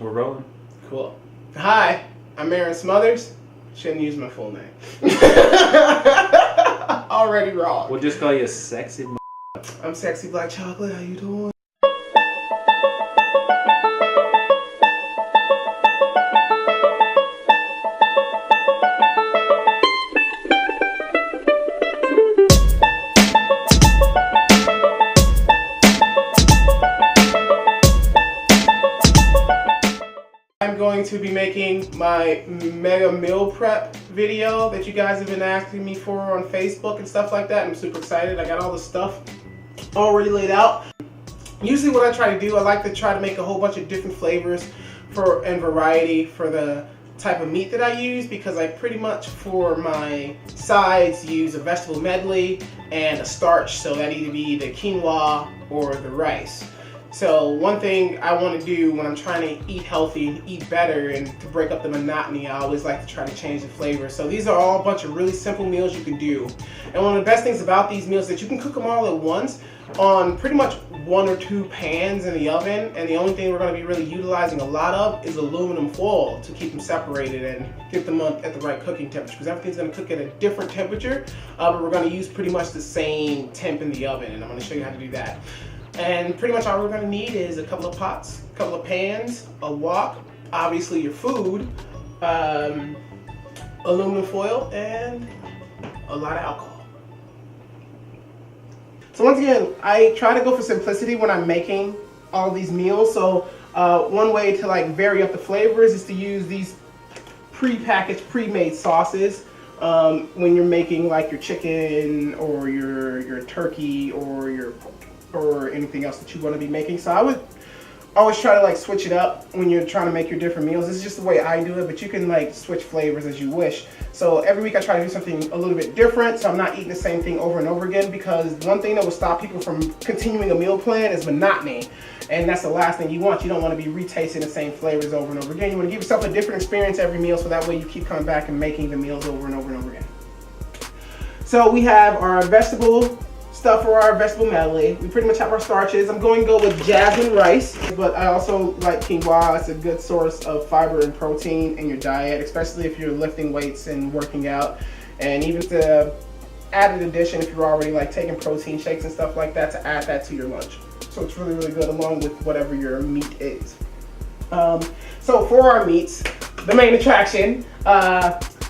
We're rolling. Cool. Hi, I'm Aaron Smothers. Shouldn't use my full name. Already wrong. We'll just call you Sexy. I'm Sexy Black Chocolate. How you doing? I'm going to be making my mega meal prep video that you guys have been asking me for on Facebook and stuff like that. I'm super excited. I got all the stuff already laid out. Usually what I try to do, I like to try to make a whole bunch of different flavors and variety for the type of meat that I use, because I pretty much for my sides use a vegetable medley and a starch, so that either be the quinoa or the rice. So one thing I want to do when I'm trying to eat healthy and eat better and to break up the monotony, I always like to try to change the flavor. So these are all a bunch of really simple meals you can do. And one of the best things about these meals is that you can cook them all at once on pretty much 1 or 2 pans in the oven. And the only thing we're going to be really utilizing a lot of is aluminum foil to keep them separated and get them up at the right cooking temperature, because everything's going to cook at a different temperature, but we're going to use pretty much the same temp in the oven, and I'm going to show you how to do that. And pretty much all we're going to need is a couple of pots, a couple of pans, a wok, obviously your food, aluminum foil, and a lot of alcohol. So once again, I try to go for simplicity when I'm making all these meals. So one way to like vary up the flavors is to use these pre-packaged, pre-made sauces when you're making like your chicken or your turkey or anything else that you want to be making. So I would always try to like switch it up when you're trying to make your different meals. This is just the way I do it, but you can like switch flavors as you wish. So every week I try to do something a little bit different, so I'm not eating the same thing over and over again, because one thing that will stop people from continuing a meal plan is monotony. And that's the last thing you want. You don't want to be retasting the same flavors over and over again. You want to give yourself a different experience every meal, so that way you keep coming back and making the meals over and over and over again. So we have our vegetable stuff for our vegetable medley. We pretty much have our starches. I'm going to go with jasmine rice, but I also like quinoa. It's a good source of fiber and protein in your diet, especially if you're lifting weights and working out. And even the added addition, if you're already like taking protein shakes and stuff like that, to add that to your lunch. So it's really, really good along with whatever your meat is. So for our meats, the main attraction,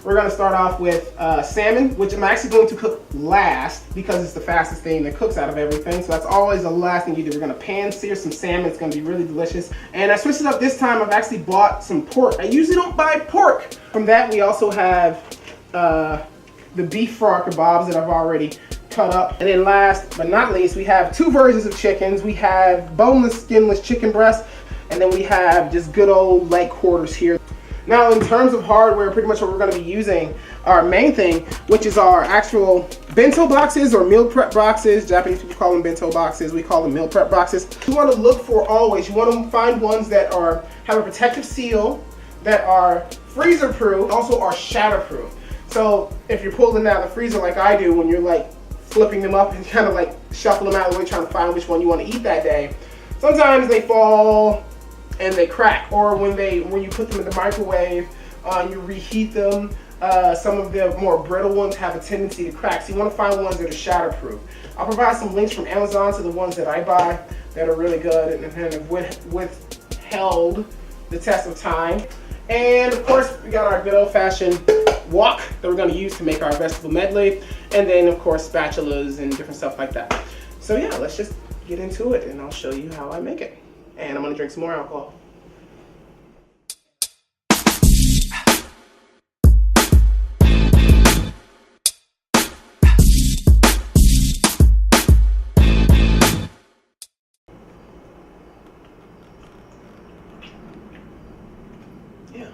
we're going to start off with salmon, which I'm actually going to cook last because it's the fastest thing that cooks out of everything. So that's always the last thing you do. We're going to pan sear some salmon. It's going to be really delicious. And I switched it up this time. I've actually bought some pork. I usually don't buy pork. From that, we also have the beef fry kebabs that I've already cut up. And then last but not least, we have 2 versions of chickens. We have boneless, skinless chicken breast, and then we have just good old leg quarters here. Now, in terms of hardware, pretty much what we're going to be using, our main thing, which is our actual bento boxes or meal prep boxes. Japanese people call them bento boxes. We call them meal prep boxes. You want to look for always, you want to find ones that have a protective seal, that are freezer proof, also are shatter proof. So if you're pulling out of the freezer like I do, when you're like flipping them up and kind of like shuffle them out of the way, trying to find which one you want to eat that day, sometimes they fall and they crack, or when you put them in the microwave, you reheat them, some of the more brittle ones have a tendency to crack. So you want to find ones that are shatterproof. I'll provide some links from Amazon to the ones that I buy that are really good and have withheld the test of time. And of course, we got our good old-fashioned wok that we're going to use to make our vegetable medley, and then of course spatulas and different stuff like that. So yeah, let's just get into it and I'll show you how I make it. And I'm going to drink some more alcohol. Yeah.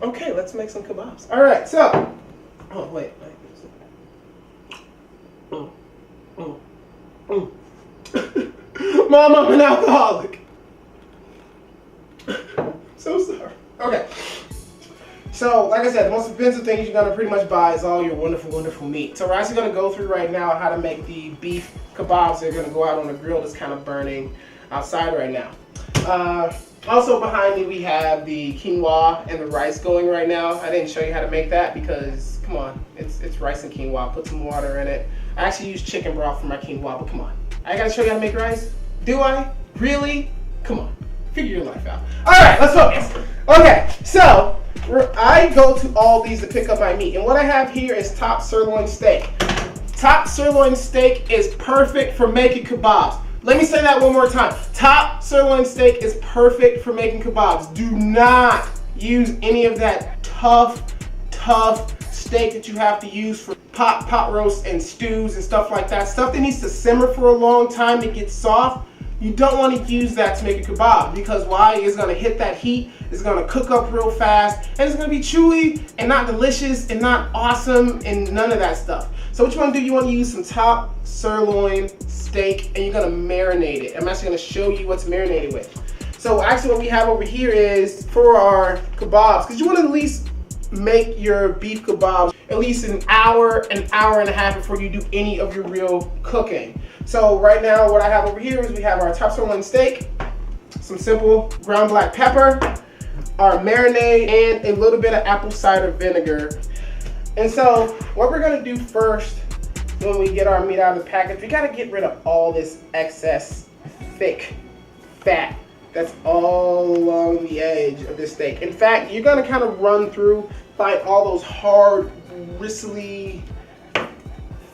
Okay, let's make some kebabs. All right, so. Oh, wait. Mom, I'm an alcoholic. So sorry. Okay. So, like I said, the most expensive things you're gonna pretty much buy is all your wonderful, wonderful meat. So we're actually gonna go through right now how to make the beef kebabs that are gonna go out on the grill that's kind of burning outside right now. Also behind me we have the quinoa and the rice going right now. I didn't show you how to make that because, come on, it's rice and quinoa. Put some water in it. I actually use chicken broth for my quinoa, but come on. I gotta show you how to make rice? Do I? Really? Come on, figure your life out. All right, let's focus. Okay, so I go to Aldi's to pick up my meat, and what I have here is top sirloin steak. Top sirloin steak is perfect for making kebabs. Let me say that one more time. Top sirloin steak is perfect for making kebabs. Do not use any of that tough steak that you have to use for pot roasts and stews and stuff like that. Stuff that needs to simmer for a long time to get soft. You don't want to use that to make a kebab because why? It's going to hit that heat, it's going to cook up real fast, and it's going to be chewy and not delicious and not awesome and none of that stuff. So what you want to do, you want to use some top sirloin steak and you're going to marinate it. I'm actually going to show you what's marinated with. So actually what we have over here is for our kebabs, because you want to at least make your beef kebabs at least an hour and a half before you do any of your real cooking. So right now what I have over here is we have our top sirloin steak, some simple ground black pepper, our marinade, and a little bit of apple cider vinegar. And so what we're gonna do first when we get our meat out of the package, we gotta get rid of all this excess thick fat that's all along the edge of this steak. In fact, you're gonna kind of run through, find all those hard, bristly,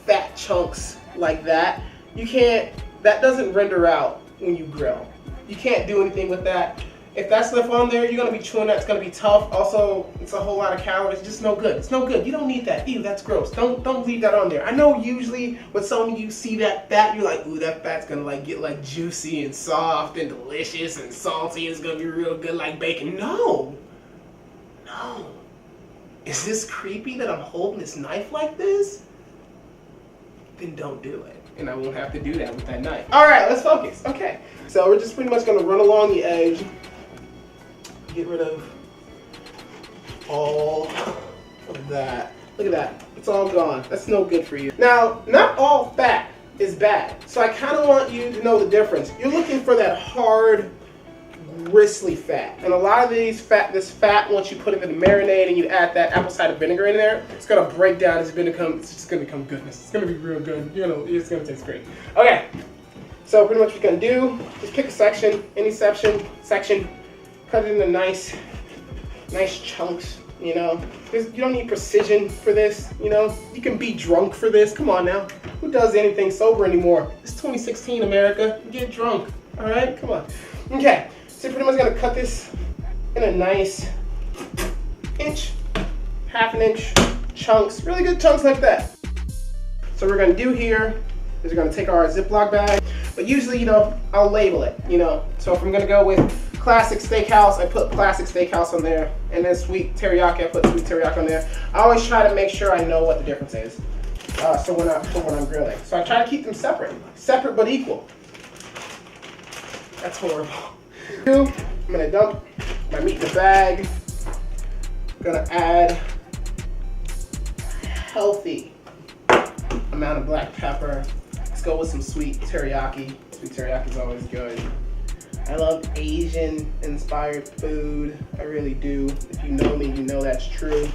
fat chunks like that. You can't, that doesn't render out when you grill. You can't do anything with that. If that's left on there, you're gonna be chewing that, it's gonna be tough. Also, it's a whole lot of calories, just no good. It's no good, you don't need that. Ew, that's gross. Don't leave that on there. I know usually when some of you see that fat, you're like, ooh, that fat's gonna like get like juicy and soft and delicious and salty. It's gonna be real good like bacon. No. Is this creepy that I'm holding this knife like this? Then don't do it. And I won't have to do that with that knife. All right, let's focus. Okay, so we're just pretty much gonna run along the edge, get rid of all of that. Look at that, it's all gone. That's no good for you. Now, not all fat is bad. So I kind of want you to know the difference. You're looking for that hard, bristly fat. And a lot of this fat, once you put it in the marinade and you add that apple cider vinegar in there, it's gonna break down, it's just gonna become goodness. It's gonna be real good. You know, it's gonna taste great. Okay, so pretty much what you're gonna do, just pick a section, any section, cut it into nice chunks, you know. You don't need precision for this, you know. You can be drunk for this, come on now. Who does anything sober anymore? It's 2016 America, get drunk, all right, come on. Okay. So you're pretty much gonna cut this in a nice inch, half an inch chunks, really good chunks like that. So what we're gonna do here is we're gonna take our Ziploc bag, but usually, you know, I'll label it, you know. So if I'm gonna go with classic steakhouse, I put classic steakhouse on there, and then sweet teriyaki, I put sweet teriyaki on there. I always try to make sure I know what the difference is. So when I'm grilling. So I try to keep them separate but equal. That's horrible. I'm gonna dump my meat in the bag. I'm gonna add a healthy amount of black pepper. Let's go with some sweet teriyaki. Sweet teriyaki is always good. I love Asian inspired food. I really do. If you know me, you know that's true.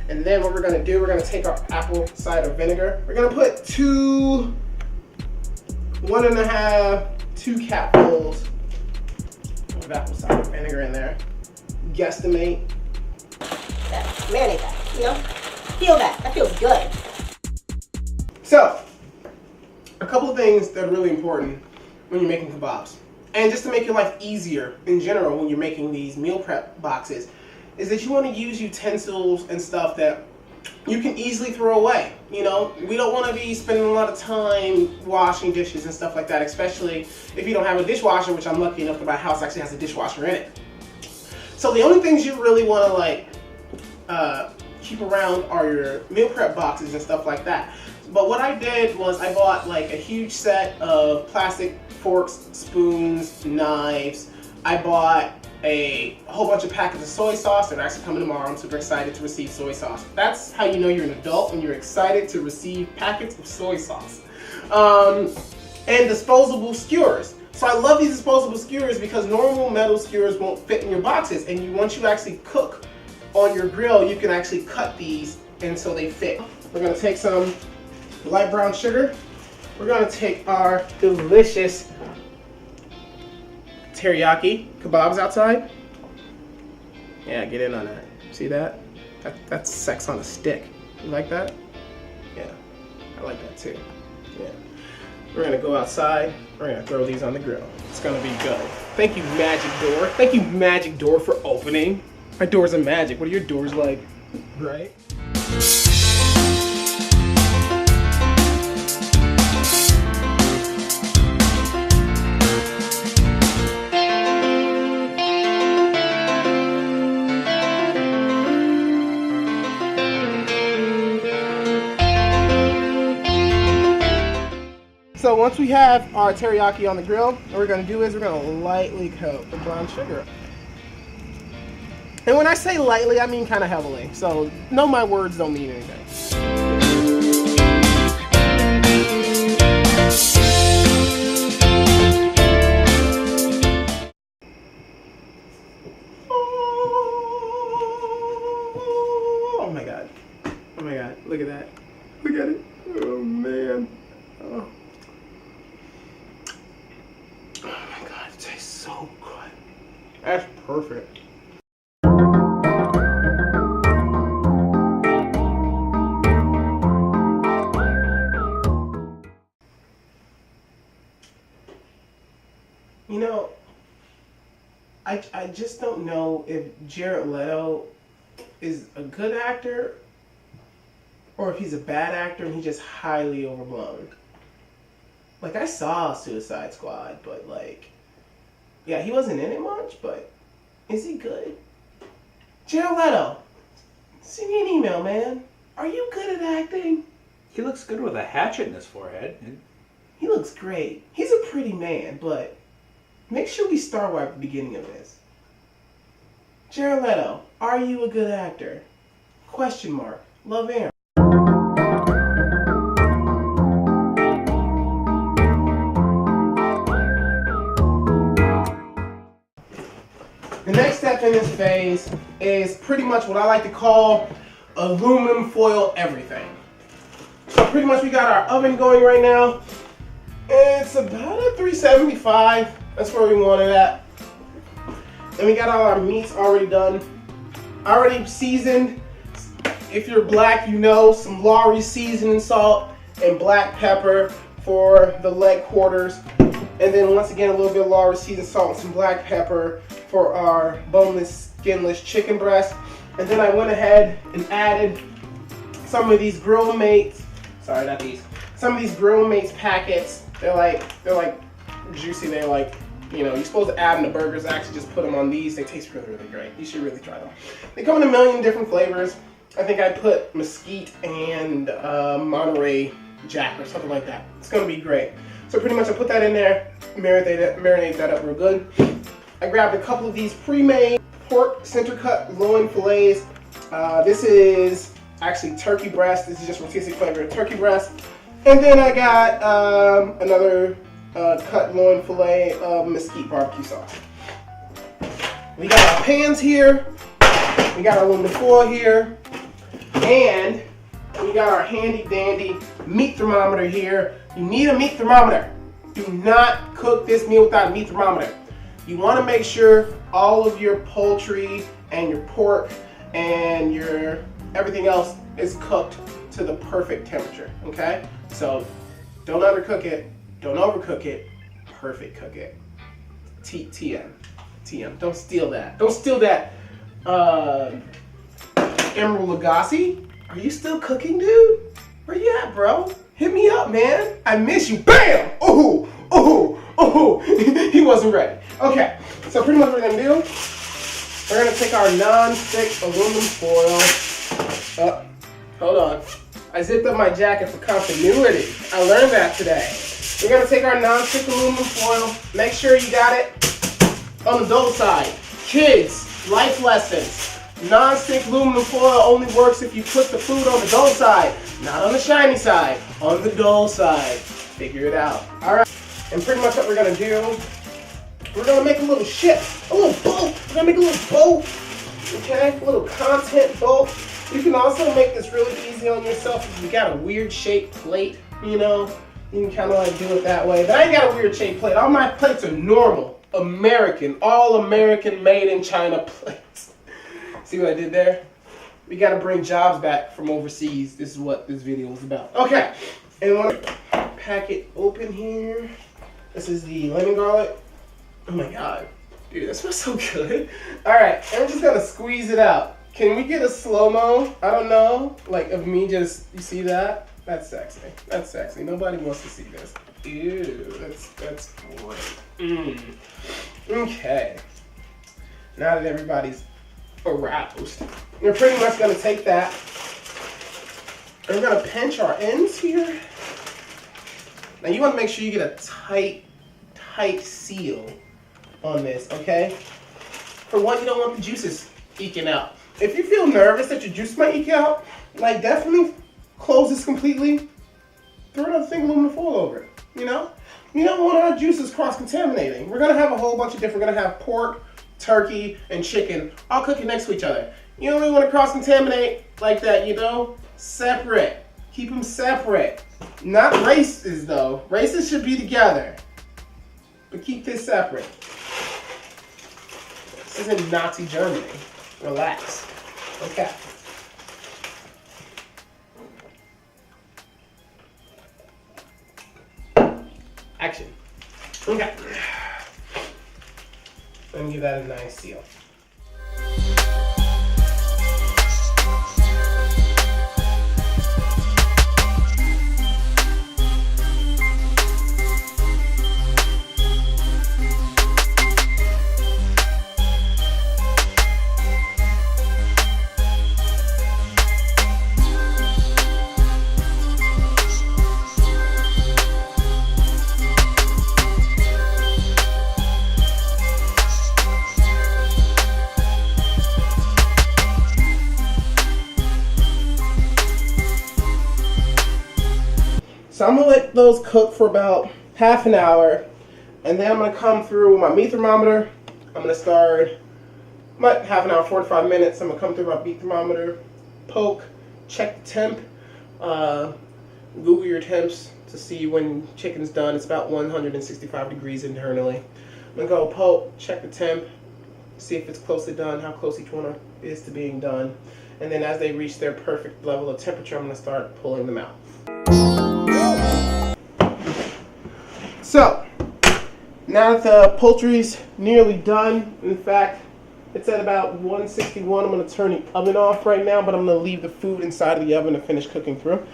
And then what we're gonna do, we're gonna take our apple cider vinegar. We're gonna put 2 capfuls of apple cider vinegar in there. Guesstimate. Marinate that, you know? Feel that. That feels good. So, a couple of things that are really important when you're making kebabs, and just to make your life easier in general when you're making these meal prep boxes, is that you want to use utensils and stuff that you can easily throw away. You know, we don't want to be spending a lot of time washing dishes and stuff like that, especially if you don't have a dishwasher, which I'm lucky enough that my house actually has a dishwasher in it. So the only things you really want to like keep around are your meal prep boxes and stuff like that. But what I did was I bought like a huge set of plastic forks, spoons, knives. I bought a whole bunch of packets of soy sauce that are actually coming tomorrow. I'm super excited to receive soy sauce. That's how you know you're an adult, when you're excited to receive packets of soy sauce. And disposable skewers. So I love these disposable skewers because normal metal skewers won't fit in your boxes, and once you actually cook on your grill, you can actually cut these until they fit. We're gonna take some light brown sugar. We're gonna take our delicious teriyaki kebabs outside. Yeah, get in on that. See that? That's sex on a stick. You like that? Yeah, I like that too. Yeah. We're gonna go outside. We're gonna throw these on the grill. It's gonna be good. Thank you, Magic Door. Thank you, Magic Door, for opening. My doors are magic. What are your doors like? Right? So once we have our teriyaki on the grill, what we're gonna do is we're gonna lightly coat the brown sugar. And when I say lightly, I mean kind of heavily. So no, my words don't mean anything. Oh my God. Oh my God, look at that. Look at it. Oh man. Oh. Oh my God, it tastes so good. That's perfect. You know, I just don't know if Jared Leto is a good actor or if he's a bad actor and he's just highly overblown. Like, I saw Suicide Squad, but like, yeah, he wasn't in it much, but is he good? Jared Leto, send me an email, man. Are you good at acting? He looks good with a hatchet in his forehead. He looks great. He's a pretty man, but make sure we start right at the beginning of this. Jared Leto, are you a good actor? Question mark. Love Aaron. The next step in this phase is pretty much what I like to call aluminum foil everything. So pretty much we got our oven going right now. It's about a 375. That's where we want it at. And we got all our meats already done. Already seasoned. If you're black, you know, some Lawry seasoning salt and black pepper for the leg quarters. And then once again, a little bit of Lawry seasoned salt and some black pepper for our boneless, skinless chicken breast. And then I went ahead and added some of these Grill Mates. Sorry, not these. Some of these Grill Mates packets. They're like juicy. They're like, you know, you're supposed to add them to burgers. I actually just put them on these. They taste really, really great. You should really try them. They come in a million different flavors. I think I put mesquite and Monterey Jack or something like that. It's gonna be great. So pretty much I put that in there, marinate that up real good. I grabbed a couple of these pre-made pork center cut loin fillets. This is actually turkey breast. This is just rotisserie flavored turkey breast. And then I got another cut loin fillet of mesquite barbecue sauce. We got our pans here. We got our aluminum foil here. And we got our handy dandy meat thermometer here. You need a meat thermometer. Do not cook this meal without a meat thermometer. You want to make sure all of your poultry and your pork and your everything else is cooked to the perfect temperature, okay? So don't undercook it, don't overcook it, perfect cook it. TM. Don't steal that. Don't steal that. Emerald Lagasse, are you still cooking, dude? Where you at, bro? Hit me up, man. I miss you. Bam! Oh, oh, oh. He wasn't ready. Okay, so pretty much what we're gonna do, we're gonna take our non-stick aluminum foil. Hold on. I zipped up my jacket for continuity. I learned that today. We're gonna take our non-stick aluminum foil. Make sure you got it on the dull side. Kids, life lessons. Non-stick aluminum foil only works if you put the food on the dull side, not on the shiny side, on the dull side. Figure it out. All right. And pretty much what we're gonna do, we're gonna make a little ship, a little boat. We're gonna make a little boat, okay? A little content boat. You can also make this really easy on yourself if you got a weird shaped plate, you know? You can kind of like do it that way. But I ain't got a weird shaped plate. All my plates are normal, American, all American, made in China plates. See what I did there? We gotta bring jobs back from overseas. This is what this video is about. Okay, and I want to pack it open here. This is the lemon garlic. Oh my God, dude, that smells so good. All right, and we're just gonna squeeze it out. Can we get a slow-mo? I don't know, like of me just, you see that? That's sexy. That's sexy. Nobody wants to see this. Ew, that's great. Okay. Now that everybody's aroused, we're pretty much gonna take that and we're gonna pinch our ends here. Now you wanna make sure you get a tight seal on this, okay? For one, you don't want the juices eking out. If you feel nervous that your juice might eke out, like definitely close this completely. Throw another thing aluminum foil over it, you know? You don't want our juices cross-contaminating. We're gonna have a whole bunch of different, we're gonna have pork, turkey, and chicken all cooking next to each other. You don't really want to cross-contaminate like that, you know? Separate. Keep them separate. Not races though. Races should be together. But keep this separate. This isn't Nazi Germany. Relax. Okay. Action. Okay. Let me give that a nice seal. So I'm gonna let those cook for about half an hour, and then I'm gonna come through with my meat thermometer. I'm gonna start about half an hour, 45 minutes. I'm gonna come through my meat thermometer, poke, check the temp, Google your temps to see when chicken's done. It's about 165 degrees internally. I'm gonna go poke, check the temp, see if it's closely done, how close each one is to being done. And then as they reach their perfect level of temperature, I'm gonna start pulling them out. So, now that the poultry's nearly done, in fact, it's at about 161. I'm going to turn the oven off right now, but I'm going to leave the food inside of the oven to finish cooking through.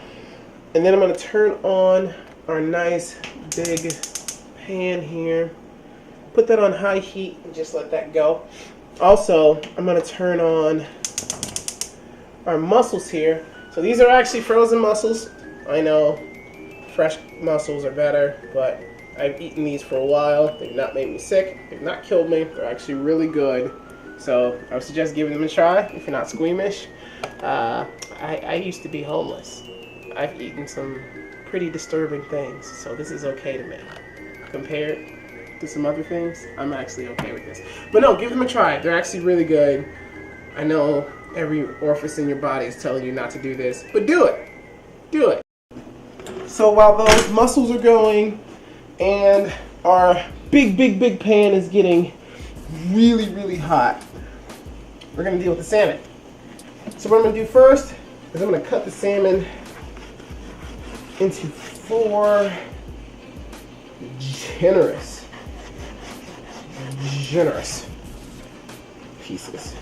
And then I'm going to turn on our nice big pan here. Put that on high heat and just let that go. Also, I'm going to turn on our mussels here. So these are actually frozen mussels. I know fresh mussels are better, but I've eaten these for a while. They've not made me sick. They've not killed me. They're actually really good. So I would suggest giving them a try if you're not squeamish. I used to be homeless. I've eaten some pretty disturbing things, so this is okay to me. Compared to some other things, I'm actually okay with this. But no, give them a try. They're actually really good. I know every orifice in your body is telling you not to do this, but do it. Do it. So while those mussels are going and our big pan is getting really hot, we're gonna deal with the salmon. So what I'm gonna do first is I'm gonna cut the salmon into 4 generous pieces,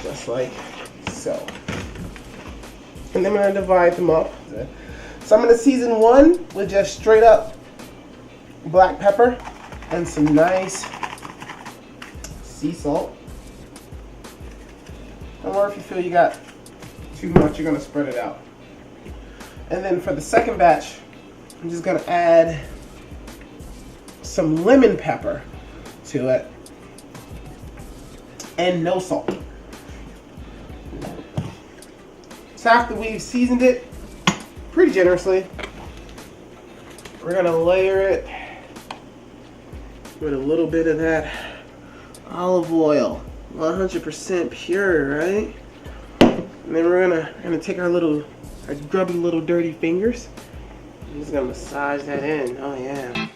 just like so. And then I'm gonna divide them up. So I'm gonna season one with just straight up black pepper and some nice sea salt. Or if you feel you got too much, you're gonna spread it out. And then for the second batch, I'm just gonna add some lemon pepper to it and no salt. So after we've seasoned it pretty generously, We're gonna layer it with a little bit of that olive oil, 100% pure, right? And then we're gonna take our grubby little dirty fingers. I'm just gonna massage that in. Oh yeah.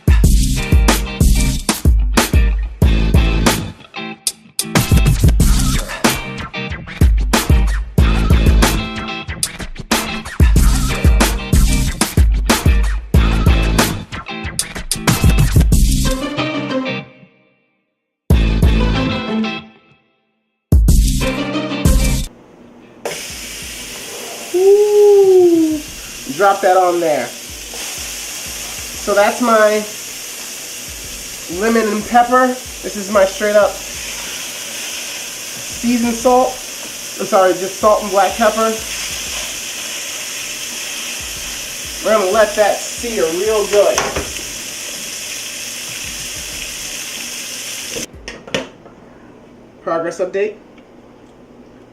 Ooh. Drop that on there. So that's my lemon and pepper. This is my straight up seasoned salt. I'm sorry, just salt and black pepper. We're gonna let that sear real good. Progress update.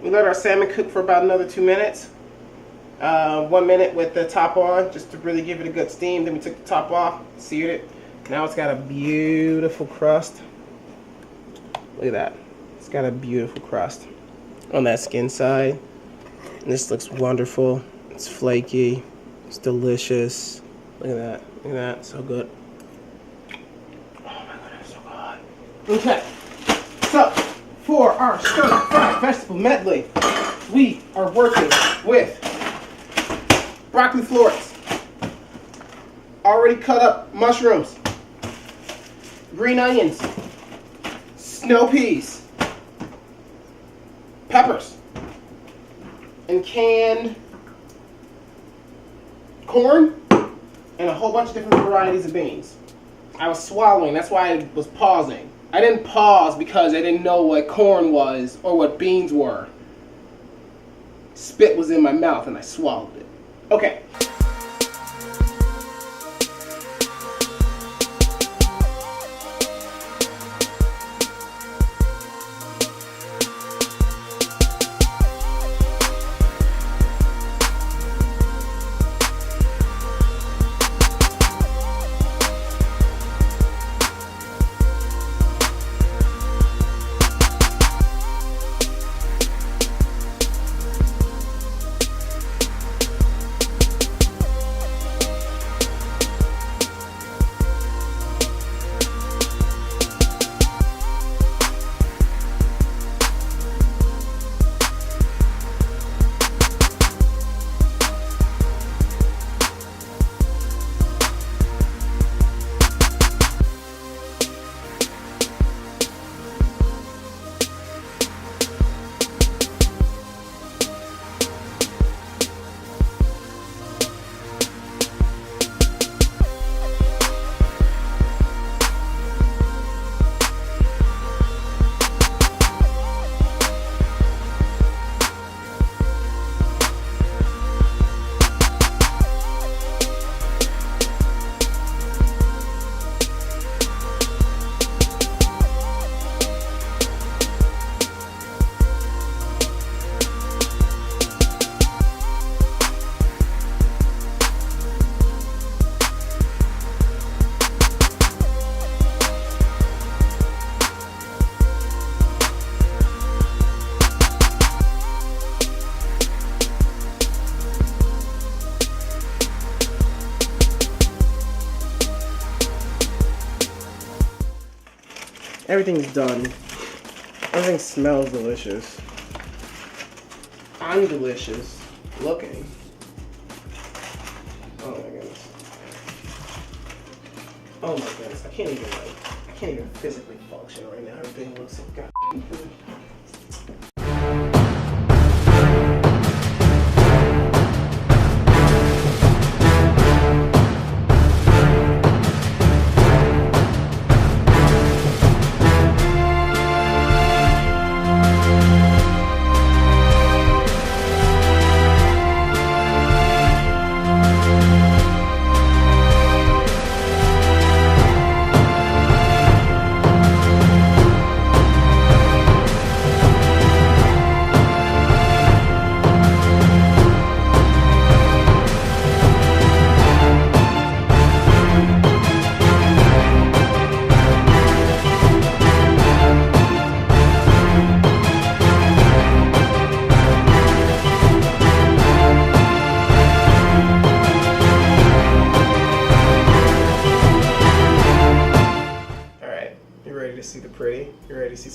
We let our salmon cook for about another 2 minutes. 1 minute with the top on, just to really give it a good steam. Then we took the top off, seared it. Now it's got a beautiful crust. Look at that. It's got a beautiful crust on that skin side. And this looks wonderful. It's flaky. It's delicious. Look at that. Look at that. So good. Oh my goodness, so good. Okay. So, for our stir-fried vegetable medley, we are working with broccoli florets, already cut up mushrooms, green onions, snow peas, peppers, and canned corn, and a whole bunch of different varieties of beans. I was swallowing, that's why I was pausing. I didn't pause because I didn't know what corn was or what beans were. Spit was in my mouth and I swallowed it. Okay. Everything's done. Everything smells delicious. I'm delicious looking. Oh my goodness. Oh my goodness. I can't even physically function right now. Everything looks so goddamn good.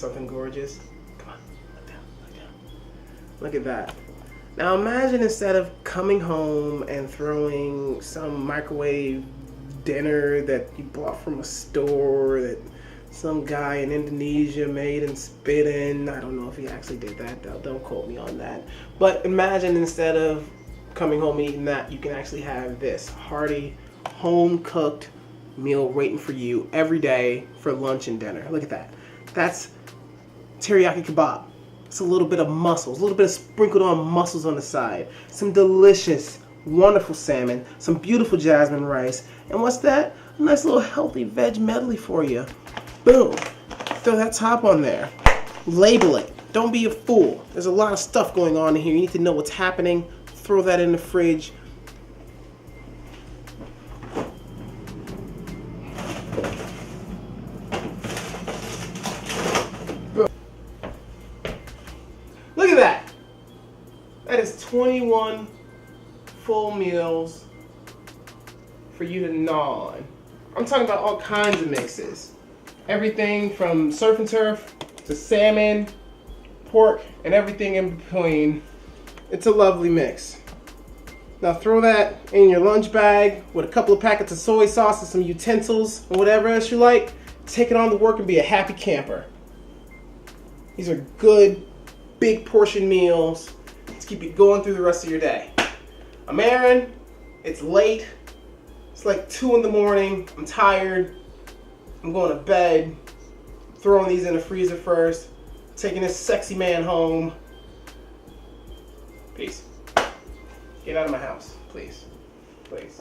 something gorgeous? Come on, look down, look down. Look at that. Now imagine instead of coming home and throwing some microwave dinner that you bought from a store that some guy in Indonesia made and spit in. I don't know if he actually did that, though. Don't quote me on that. But imagine instead of coming home and eating that, you can actually have this hearty, home-cooked meal waiting for you every day for lunch and dinner. Look at that. That's teriyaki kebab. It's a little bit of mussels, a little bit of sprinkled on mussels on the side. Some delicious, wonderful salmon, some beautiful jasmine rice. And what's that? A nice little healthy veg medley for you. Boom. Throw that top on there. Label it. Don't be a fool. There's a lot of stuff going on in here. You need to know what's happening. Throw that in the fridge. Look at that. That is 21 full meals for you to gnaw on. I'm talking about all kinds of mixes. Everything from surf and turf to salmon, pork, and everything in between. It's a lovely mix. Now throw that in your lunch bag with a couple of packets of soy sauce and some utensils and whatever else you like. Take it on to work and be a happy camper. These are good, big portion meals to keep you going through the rest of your day. I'm Aaron. It's late. It's like 2 in the morning. I'm tired. I'm going to bed. Throwing these in the freezer first. Taking this sexy man home. Peace. Get out of my house, please. Please.